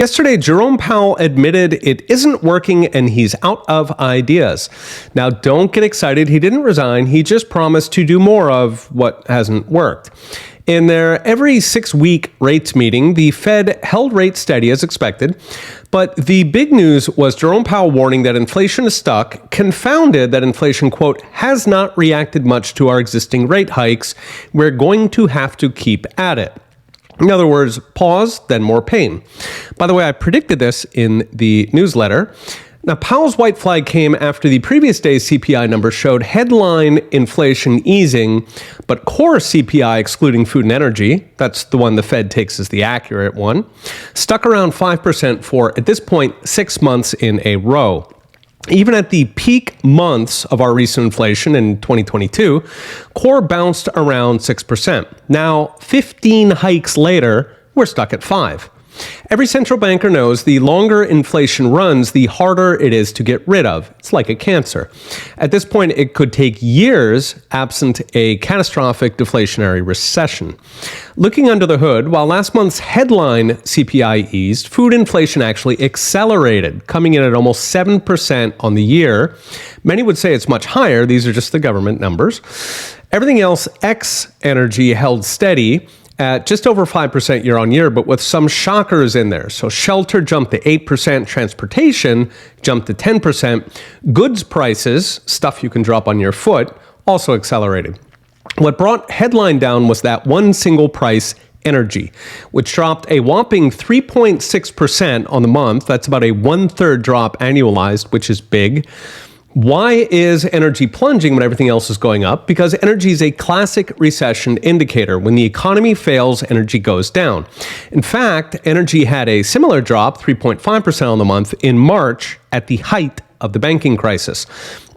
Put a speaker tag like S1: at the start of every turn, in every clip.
S1: Yesterday, Jerome Powell admitted it isn't working and he's out of ideas. Now, don't get excited. He didn't resign. He just promised to do more of what hasn't worked. In their every 6-week rates meeting, the Fed held rates steady as expected. But the big news was Jerome Powell warning that inflation is stuck, confounded that inflation, quote, has not reacted much to our existing rate hikes. We're going to have to keep at it. In other words, pause, then more pain. By the way, I predicted this in the newsletter. Now, Powell's white flag came after the previous day's CPI number showed headline inflation easing, but core CPI, excluding food and energy, that's the one the Fed takes as the accurate one, stuck around 5% for, at this point, 6 months in a row. Even at the peak months of our recent inflation in 2022, core bounced around 6%. Now, 15 hikes later, we're stuck at 5%. Every central banker knows the longer inflation runs, the harder it is to get rid of. It's like a cancer. At this point, it could take years absent a catastrophic deflationary recession. Looking under the hood, while last month's headline CPI eased, food inflation actually accelerated, coming in at almost 7% on the year. Many would say it's much higher. These are just the government numbers. Everything else, ex energy, held steady at just over 5% year on year, but with some shockers in there. So shelter jumped to 8%, transportation jumped to 10%, goods prices, stuff you can drop on your foot, also accelerated. What brought headline down was that one single price, energy, which dropped a whopping 3.6% on the month. That's about a 1/3 drop annualized, which is big. Why is energy plunging when everything else is going up? Because energy is a classic recession indicator. When the economy fails, energy goes down. In fact, energy had a similar drop, 3.5% on the month, in March at the height of the banking crisis.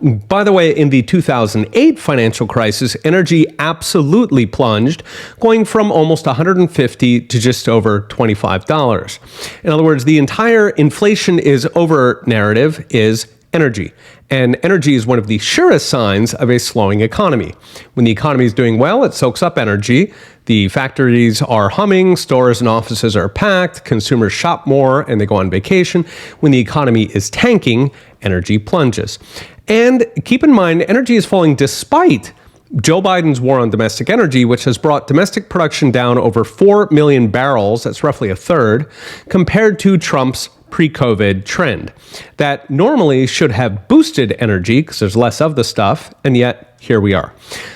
S1: By the way, in the 2008 financial crisis, energy absolutely plunged, going from almost $150 to just over $25. In other words, the entire inflation is over narrative is energy. And energy is one of the surest signs of a slowing economy. When the economy is doing well, it soaks up energy. The factories are humming, stores and offices are packed, consumers shop more, and they go on vacation. When the economy is tanking, energy plunges. And keep in mind, energy is falling despite Joe Biden's war on domestic energy, which has brought domestic production down over 4 million barrels, that's roughly a third, compared to Trump's pre-COVID trend that normally should have boosted energy because there's less of the stuff, and yet here we are.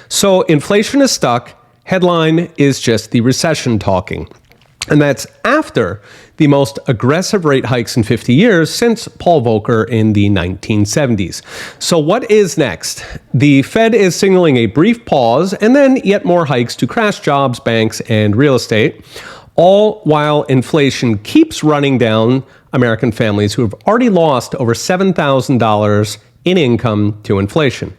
S1: So inflation is stuck. Headline is just the recession talking. And that's after the most aggressive rate hikes in 50 years since Paul Volcker in the 1970s. So what is next? The Fed is signaling a brief pause and then yet more hikes to crash jobs, banks, and real estate, all while inflation keeps running down American families who have already lost over $7,000 in income to inflation.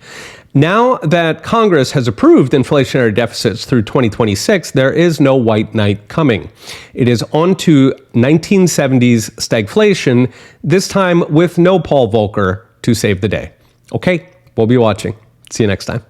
S1: Now that Congress has approved inflationary deficits through 2026, there is no white knight coming. It is on to 1970s stagflation, this time with no Paul Volcker to save the day. Okay, we'll be watching. See you next time.